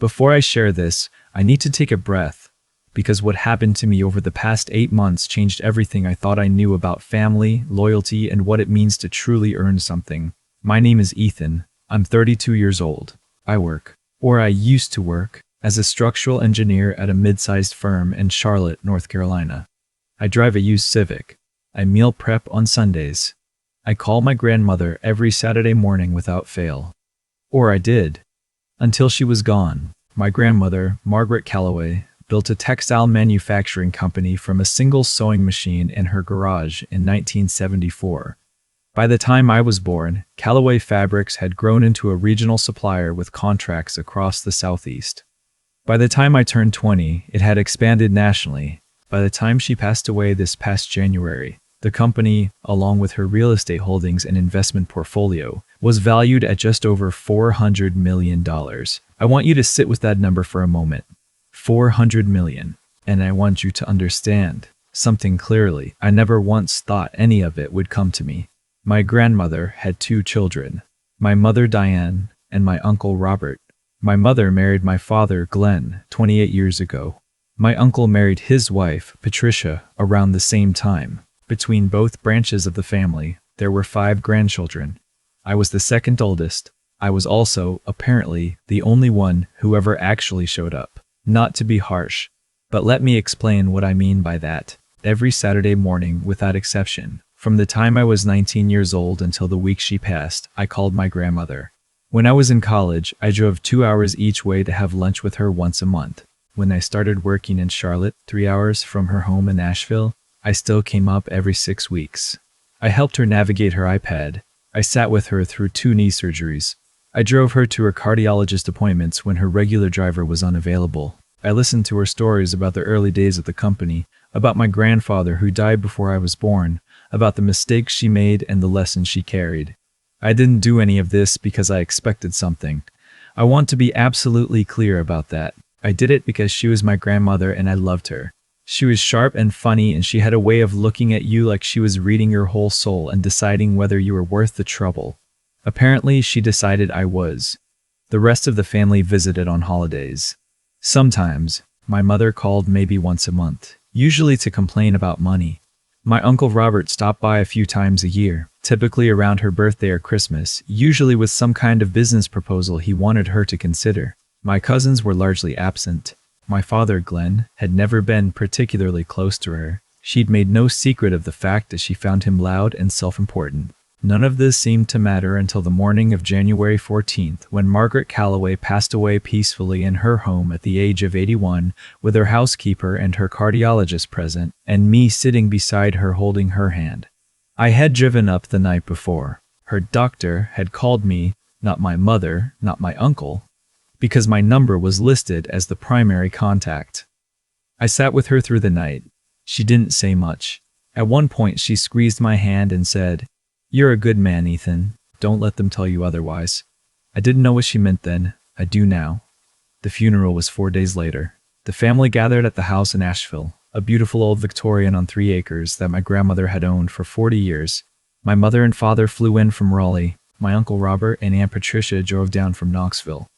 Before I share this, I need to take a breath, because what happened to me over the past 8 months changed everything I thought I knew about family, loyalty, and what it means to truly earn something. My name is Ethan. I'm 32 years old. I work, or I used to work, as a structural engineer at a mid-sized firm in Charlotte, North Carolina. I drive a used Civic. I meal prep on Sundays. I call my grandmother every Saturday morning without fail. Or I did. Until she was gone. My grandmother, Margaret Calloway, built a textile manufacturing company from a single sewing machine in her garage in 1974. By the time I was born, Calloway Fabrics had grown into a regional supplier with contracts across the Southeast. By the time I turned 20, it had expanded nationally. By the time she passed away this past January, the company, along with her real estate holdings and investment portfolio, was valued at just over $400 million. I want you to sit with that number for a moment. $400 million. And I want you to understand something clearly. I never once thought any of it would come to me. My grandmother had 2 children, my mother Diane and my uncle Robert. My mother married my father Glenn 28 years ago. My uncle married his wife Patricia around the same time. Between both branches of the family, there were 5 grandchildren. I was the second oldest. I was also, apparently, the only one who ever actually showed up. Not to be harsh, but let me explain what I mean by that. Every Saturday morning, without exception, from the time I was 19 years old until the week she passed, I called my grandmother. When I was in college, I drove 2 hours each way to have lunch with her once a month. When I started working in Charlotte, 3 hours from her home in Nashville, I still came up every 6 weeks. I helped her navigate her iPad. I sat with her through 2 knee surgeries. I drove her to her cardiologist appointments when her regular driver was unavailable. I listened to her stories about the early days of the company, about my grandfather who died before I was born, about the mistakes she made and the lessons she carried. I didn't do any of this because I expected something. I want to be absolutely clear about that. I did it because she was my grandmother and I loved her. She was sharp and funny, and she had a way of looking at you like she was reading your whole soul and deciding whether you were worth the trouble. Apparently, she decided I was. The rest of the family visited on holidays. Sometimes, my mother called maybe once a month, usually to complain about money. My uncle Robert stopped by a few times a year, typically around her birthday or Christmas, usually with some kind of business proposal he wanted her to consider. My cousins were largely absent. My father, Glenn, had never been particularly close to her. She'd made no secret of the fact that she found him loud and self-important. None of this seemed to matter until the morning of January 14th, when Margaret Calloway passed away peacefully in her home at the age of 81, with her housekeeper and her cardiologist present, and me sitting beside her holding her hand. I had driven up the night before. Her doctor had called me, not my mother, not my uncle, because my number was listed as the primary contact. I sat with her through the night. She didn't say much. At one point, she squeezed my hand and said, "You're a good man, Ethan. Don't let them tell you otherwise." I didn't know what she meant then. I do now. The funeral was 4 days later. The family gathered at the house in Asheville, a beautiful old Victorian on 3 acres that my grandmother had owned for 40 years. My mother and father flew in from Raleigh. My uncle Robert and Aunt Patricia drove down from Knoxville.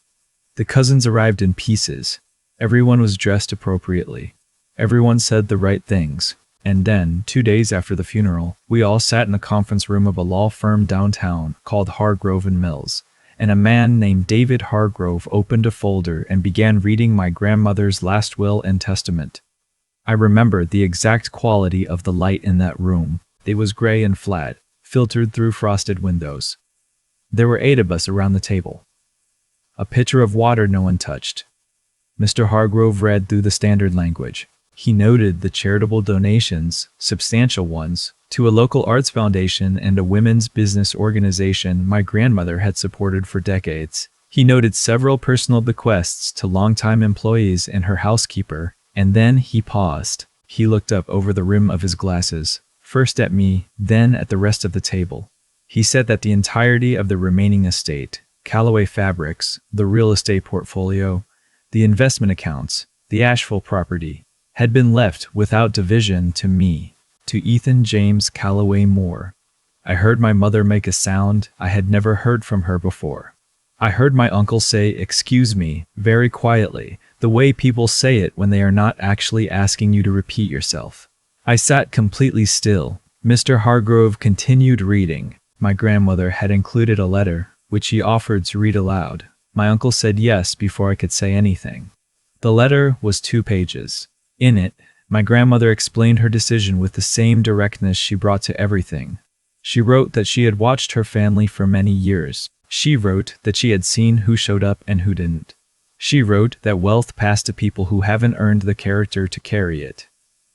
The cousins arrived in pieces. Everyone was dressed appropriately. Everyone said the right things. And then, 2 days after the funeral, we all sat in the conference room of a law firm downtown called Hargrove and Mills, and a man named David Hargrove opened a folder and began reading my grandmother's last will and testament. I remember the exact quality of the light in that room. It was gray and flat, filtered through frosted windows. There were 8 of us around the table. A pitcher of water no one touched. Mr. Hargrove read through the standard language. He noted the charitable donations, substantial ones, to a local arts foundation and a women's business organization my grandmother had supported for decades. He noted several personal bequests to longtime employees and her housekeeper, and then he paused. He looked up over the rim of his glasses, first at me, then at the rest of the table. He said that the entirety of the remaining estate, Calloway Fabrics, the real estate portfolio, the investment accounts, the Asheville property, had been left without division to me, to Ethan James Calloway Moore. I heard my mother make a sound I had never heard from her before. I heard my uncle say, "Excuse me," very quietly, the way people say it when they are not actually asking you to repeat yourself. I sat completely still. Mr. Hargrove continued reading. My grandmother had included a letter, which he offered to read aloud. My uncle said yes before I could say anything. The letter was 2 pages. In it, my grandmother explained her decision with the same directness she brought to everything. She wrote that she had watched her family for many years. She wrote that she had seen who showed up and who didn't. She wrote that wealth passed to people who haven't earned the character to carry it,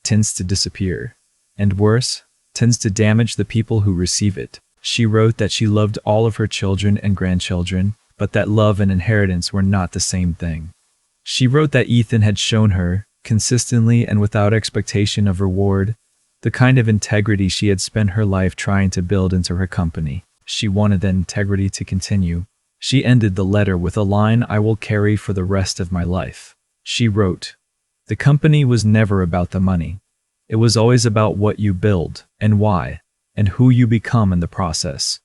tends to disappear, and worse, tends to damage the people who receive it. She wrote that she loved all of her children and grandchildren, but that love and inheritance were not the same thing. She wrote that Ethan had shown her, consistently and without expectation of reward, the kind of integrity she had spent her life trying to build into her company. She wanted that integrity to continue. She ended the letter with a line I will carry for the rest of my life. She wrote, "The company was never about the money. It was always about what you build, and why, and who you become in the process."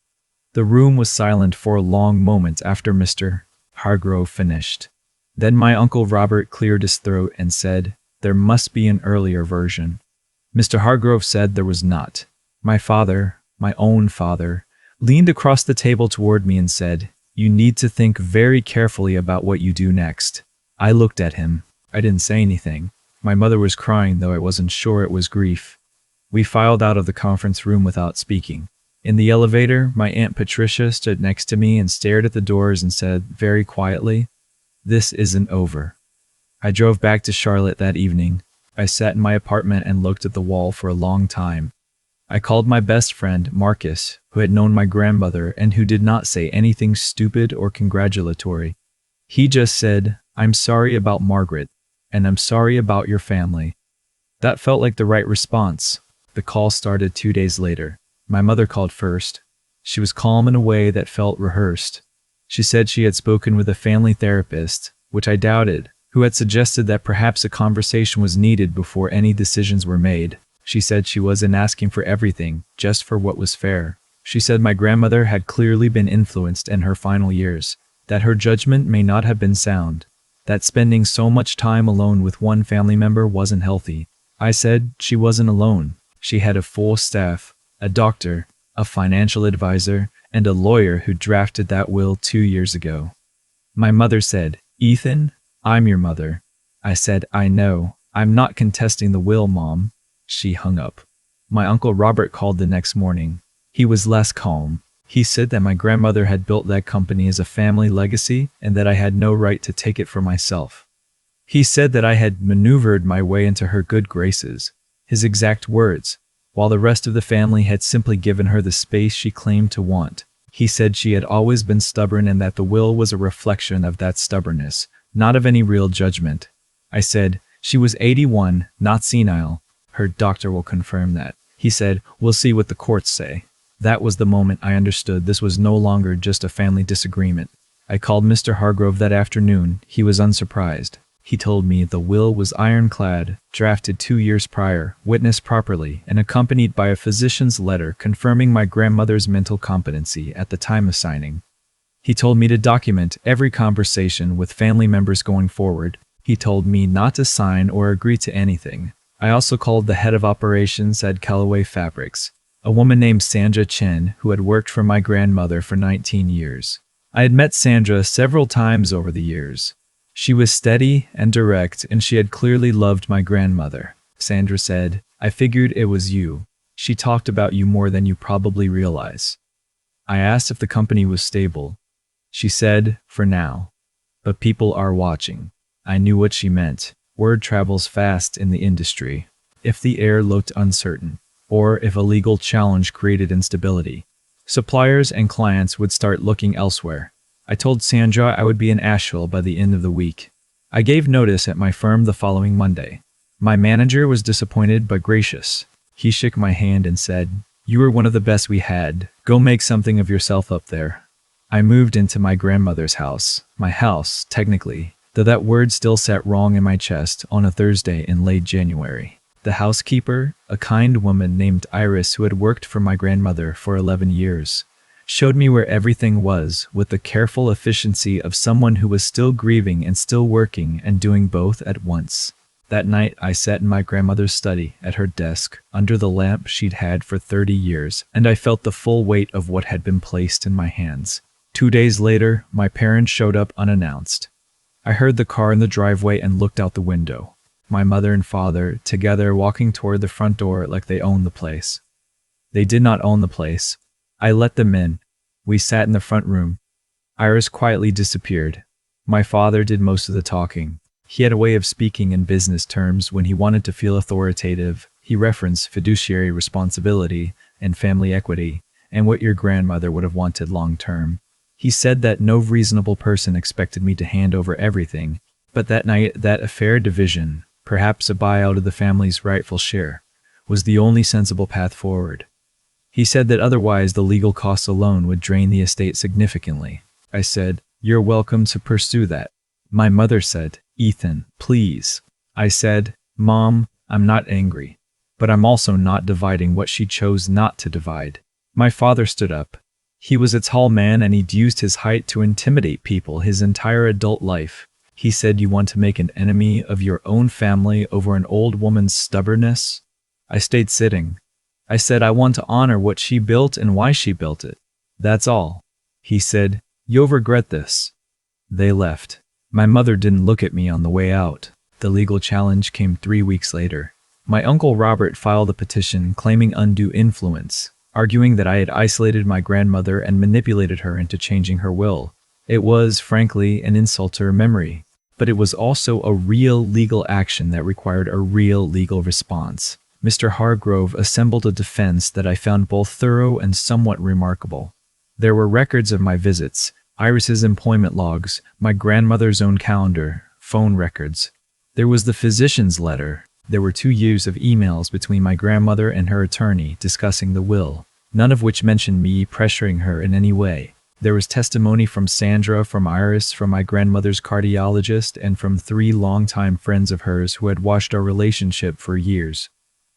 The room was silent for a long moment after Mr. Hargrove finished. Then my Uncle Robert cleared his throat and said, "There must be an earlier version." Mr. Hargrove said there was not. My father, my own father, leaned across the table toward me and said, "You need to think very carefully about what you do next." I looked at him. I didn't say anything. My mother was crying, though I wasn't sure it was grief. We filed out of the conference room without speaking. In the elevator, my Aunt Patricia stood next to me and stared at the doors and said, very quietly, "This isn't over." I drove back to Charlotte that evening. I sat in my apartment and looked at the wall for a long time. I called my best friend, Marcus, who had known my grandmother and who did not say anything stupid or congratulatory. He just said, "I'm sorry about Margaret, and I'm sorry about your family." That felt like the right response. The call started 2 days later. My mother called first. She was calm in a way that felt rehearsed. She said she had spoken with a family therapist, which I doubted, who had suggested that perhaps a conversation was needed before any decisions were made. She said she wasn't asking for everything, just for what was fair. She said my grandmother had clearly been influenced in her final years, that her judgment may not have been sound, that spending so much time alone with one family member wasn't healthy. I said she wasn't alone. She had a full staff, a doctor, a financial advisor, and a lawyer who drafted that will 2 years ago. My mother said, "Ethan, I'm your mother." I said, "I know. I'm not contesting the will, Mom." She hung up. My Uncle Robert called the next morning. He was less calm. He said that my grandmother had built that company as a family legacy and that I had no right to take it for myself. He said that I had maneuvered my way into her good graces, his exact words, while the rest of the family had simply given her the space she claimed to want. He said she had always been stubborn and that the will was a reflection of that stubbornness, not of any real judgment. I said, "She was 81, not senile. Her doctor will confirm that." He said, "We'll see what the courts say." That was the moment I understood this was no longer just a family disagreement. I called Mr. Hargrove that afternoon. He was unsurprised. He told me the will was ironclad, drafted 2 years prior, witnessed properly, and accompanied by a physician's letter confirming my grandmother's mental competency at the time of signing. He told me to document every conversation with family members going forward. He told me not to sign or agree to anything. I also called the head of operations at Callaway Fabrics, a woman named Sandra Chen who had worked for my grandmother for 19 years. I had met Sandra several times over the years. She was steady and direct, and she had clearly loved my grandmother. Sandra said, "I figured it was you. She talked about you more than you probably realize." I asked if the company was stable. She said, "For now. But people are watching." I knew what she meant. Word travels fast in the industry. If the air looked uncertain, or if a legal challenge created instability, suppliers and clients would start looking elsewhere. I told Sandra I would be in Asheville by the end of the week. I gave notice at my firm the following Monday. My manager was disappointed but gracious. He shook my hand and said, "You were one of the best we had. Go make something of yourself up there." I moved into my grandmother's house. My house, technically, though that word still sat wrong in my chest, on a Thursday in late January. The housekeeper, a kind woman named Iris who had worked for my grandmother for 11 years, showed me where everything was, with the careful efficiency of someone who was still grieving and still working and doing both at once. That night, I sat in my grandmother's study, at her desk, under the lamp she'd had for 30 years, and I felt the full weight of what had been placed in my hands. 2 days later, my parents showed up unannounced. I heard the car in the driveway and looked out the window. My mother and father, together, walking toward the front door like they owned the place. They did not own the place. I let them in. We sat in the front room. Iris quietly disappeared. My father did most of the talking. He had a way of speaking in business terms when he wanted to feel authoritative. He referenced fiduciary responsibility and family equity, and what your grandmother would have wanted long term. He said that no reasonable person expected me to hand over everything, but that night, that a fair division, perhaps a buyout of the family's rightful share, was the only sensible path forward. He said that otherwise the legal costs alone would drain the estate significantly. I said, "You're welcome to pursue that." My mother said, "Ethan, please." I said, "Mom, I'm not angry, but I'm also not dividing what she chose not to divide." My father stood up. He was a tall man and he'd used his height to intimidate people his entire adult life. He said, "You want to make an enemy of your own family over an old woman's stubbornness?" I stayed sitting. I said, "I want to honor what she built and why she built it. That's all." He said, "You'll regret this." They left. My mother didn't look at me on the way out. The legal challenge came 3 weeks later. My uncle Robert filed a petition claiming undue influence, arguing that I had isolated my grandmother and manipulated her into changing her will. It was, frankly, an insult to her memory, but it was also a real legal action that required a real legal response. Mr. Hargrove assembled a defense that I found both thorough and somewhat remarkable. There were records of my visits, Iris's employment logs, my grandmother's own calendar, phone records. There was the physician's letter. There were 2 years of emails between my grandmother and her attorney discussing the will, none of which mentioned me pressuring her in any way. There was testimony from Sandra, from Iris, from my grandmother's cardiologist, and from 3 longtime friends of hers who had watched our relationship for years.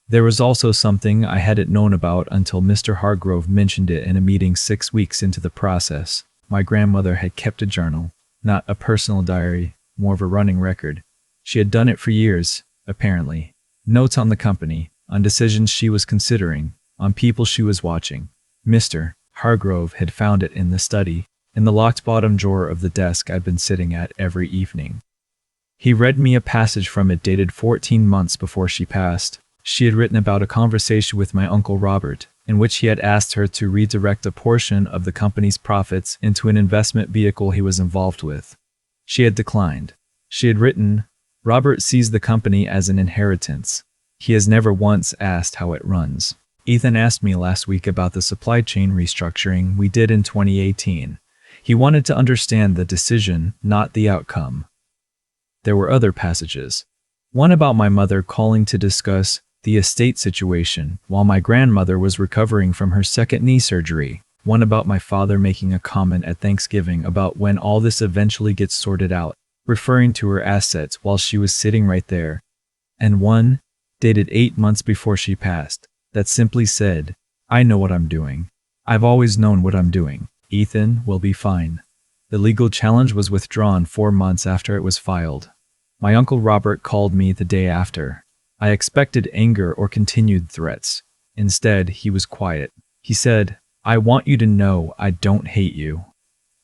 There was also something I hadn't known about until Mr. Hargrove mentioned it in a meeting 6 weeks into the process. My grandmother had kept a journal, not a personal diary, more of a running record. She had done it for years, apparently. Notes on the company, on decisions she was considering, on people she was watching. Mr. Hargrove had found it in the study, in the locked bottom drawer of the desk I'd been sitting at every evening. He read me a passage from it dated 14 months before she passed. She had written about a conversation with my Uncle Robert, in which he had asked her to redirect a portion of the company's profits into an investment vehicle he was involved with. She had declined. She had written, "Robert sees the company as an inheritance. He has never once asked how it runs." Ethan asked me last week about the supply chain restructuring we did in 2018. He wanted to understand the decision, not the outcome. There were other passages. One about my mother calling to discuss the estate situation while my grandmother was recovering from her second knee surgery. One about my father making a comment at Thanksgiving about when all this eventually gets sorted out, referring to her assets while she was sitting right there. And one, dated 8 months before she passed, that simply said, "I know what I'm doing. I've always known what I'm doing. Ethan will be fine." The legal challenge was withdrawn 4 months after it was filed. My Uncle Robert called me the day after. I expected anger or continued threats. Instead, he was quiet. He said, "I want you to know I don't hate you."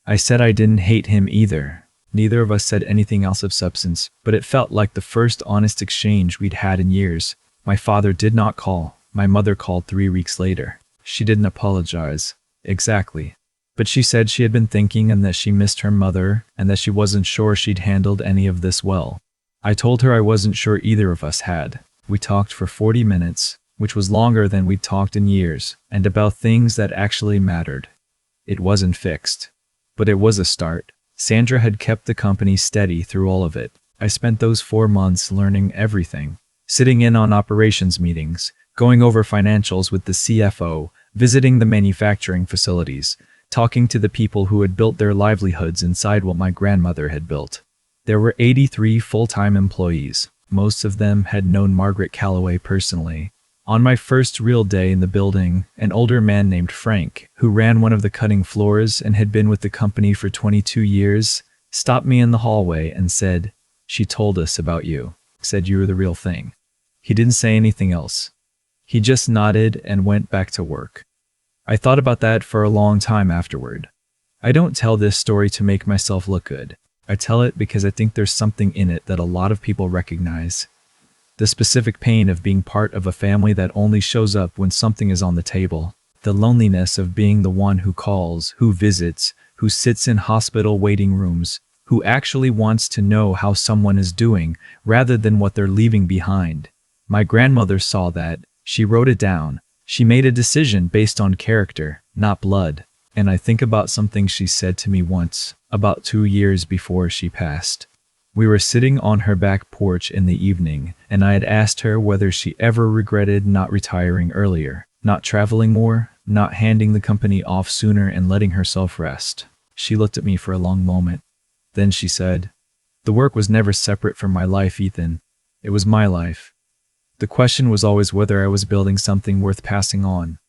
I said I didn't hate him either. Neither of us said anything else of substance, but it felt like the first honest exchange we'd had in years. My father did not call. My mother called 3 weeks later. She didn't apologize. Exactly. But she said she had been thinking and that she missed her mother and that she wasn't sure she'd handled any of this well. I told her I wasn't sure either of us had. We talked for 40 minutes, which was longer than we'd talked in years, and about things that actually mattered. It wasn't fixed, but it was a start. Sandra had kept the company steady through all of it. I spent those 4 months learning everything, sitting in on operations meetings, going over financials with the CFO, visiting the manufacturing facilities, talking to the people who had built their livelihoods inside what my grandmother had built. There were 83 full-time employees. Most of them had known Margaret Calloway personally. On my first real day in the building, an older man named Frank, who ran one of the cutting floors and had been with the company for 22 years, stopped me in the hallway and said, "She told us about you, said you were the real thing." He didn't say anything else. He just nodded and went back to work. I thought about that for a long time afterward. I don't tell this story to make myself look good. I tell it because I think there's something in it that a lot of people recognize. The specific pain of being part of a family that only shows up when something is on the table. The loneliness of being the one who calls, who visits, who sits in hospital waiting rooms, who actually wants to know how someone is doing rather than what they're leaving behind. My grandmother saw that. She wrote it down. She made a decision based on character, not blood. And I think about something she said to me once, about 2 years before she passed. We were sitting on her back porch in the evening, and I had asked her whether she ever regretted not retiring earlier, not traveling more, not handing the company off sooner and letting herself rest. She looked at me for a long moment. Then she said, "The work was never separate from my life, Ethan. It was my life." The question was always whether I was building something worth passing on.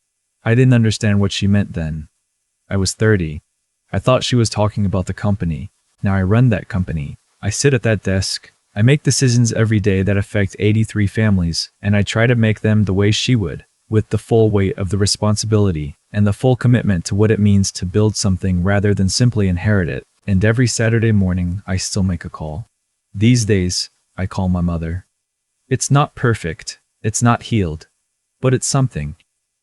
I didn't understand what she meant then. I was 30. I thought she was talking about the company. Now I run that company. I sit at that desk. I make decisions every day that affect 83 families, and I try to make them the way she would, with the full weight of the responsibility and the full commitment to what it means to build something rather than simply inherit it. And every Saturday morning, I still make a call. These days, I call my mother. It's not perfect, it's not healed, but it's something.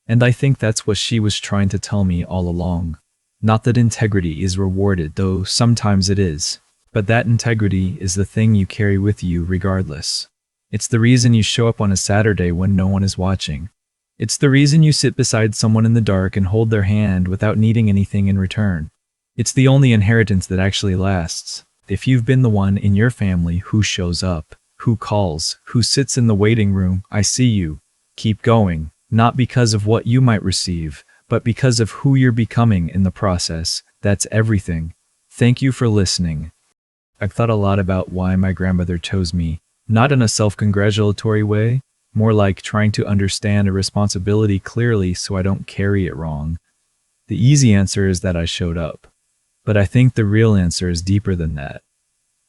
And I think that's what she was trying to tell me all along. Not that integrity is rewarded, though sometimes it is. But that integrity is the thing you carry with you regardless. It's the reason you show up on a Saturday when no one is watching. It's the reason you sit beside someone in the dark and hold their hand without needing anything in return. It's the only inheritance that actually lasts. If you've been the one in your family who shows up, who calls, who sits in the waiting room, I see you. Keep going, not because of what you might receive, but because of who you're becoming in the process. That's everything. Thank you for listening. I've thought a lot about why my grandmother chose me, not in a self-congratulatory way, more like trying to understand a responsibility clearly so I don't carry it wrong. The easy answer is that I showed up. But I think the real answer is deeper than that.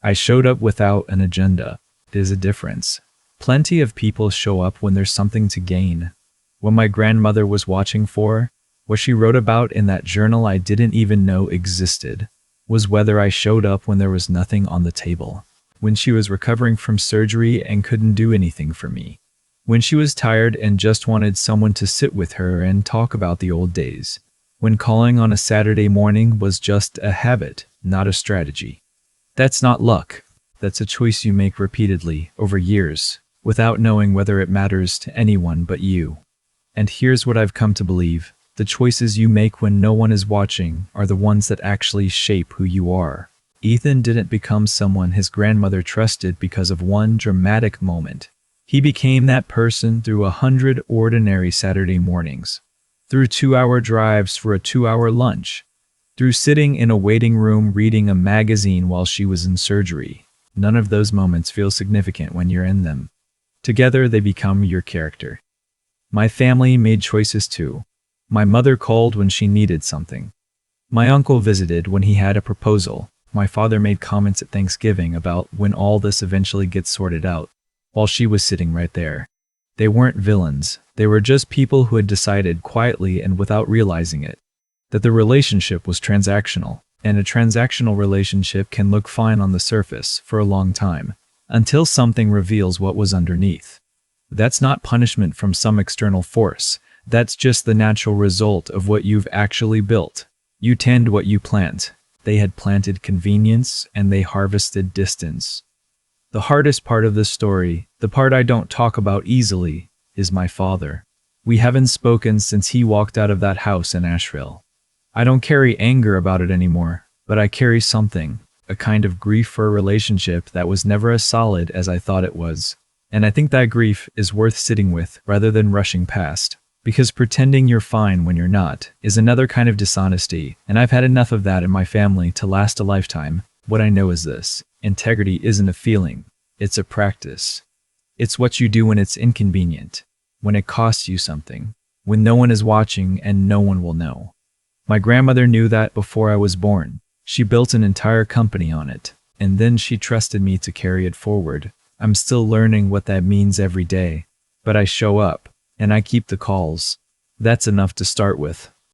I showed up without an agenda. There's a difference. Plenty of people show up when there's something to gain. What my grandmother was watching for, what she wrote about in that journal I didn't even know existed, was whether I showed up when there was nothing on the table, when she was recovering from surgery and couldn't do anything for me, when she was tired and just wanted someone to sit with her and talk about the old days, when calling on a Saturday morning was just a habit, not a strategy. That's not luck. That's a choice you make repeatedly over years, without knowing whether it matters to anyone but you. And here's what I've come to believe. The choices you make when no one is watching are the ones that actually shape who you are. Ethan didn't become someone his grandmother trusted because of one dramatic moment. He became that person through 100 ordinary Saturday mornings, through 2-hour drives for a 2-hour lunch, through sitting in a waiting room reading a magazine while she was in surgery. None of those moments feel significant when you're in them. Together, they become your character. My family made choices too. My mother called when she needed something. My uncle visited when he had a proposal. My father made comments at Thanksgiving about when all this eventually gets sorted out, while she was sitting right there. They weren't villains. They were just people who had decided quietly and without realizing it, that the relationship was transactional, and a transactional relationship can look fine on the surface for a long time, until something reveals what was underneath. That's not punishment from some external force. That's just the natural result of what you've actually built. You tend what you plant. They had planted convenience, and they harvested distance. The hardest part of this story, the part I don't talk about easily, is my father. We haven't spoken since he walked out of that house in Asheville. I don't carry anger about it anymore, but I carry something, a kind of grief for a relationship that was never as solid as I thought it was. And I think that grief is worth sitting with rather than rushing past. Because pretending you're fine when you're not is another kind of dishonesty, and I've had enough of that in my family to last a lifetime. What I know is this: integrity isn't a feeling, it's a practice. It's what you do when it's inconvenient. when it costs you something, when no one is watching and no one will know. My grandmother knew that before I was born. She built an entire company on it, and then she trusted me to carry it forward. I'm still learning what that means every day, but I show up, and I keep the calls. That's enough to start with.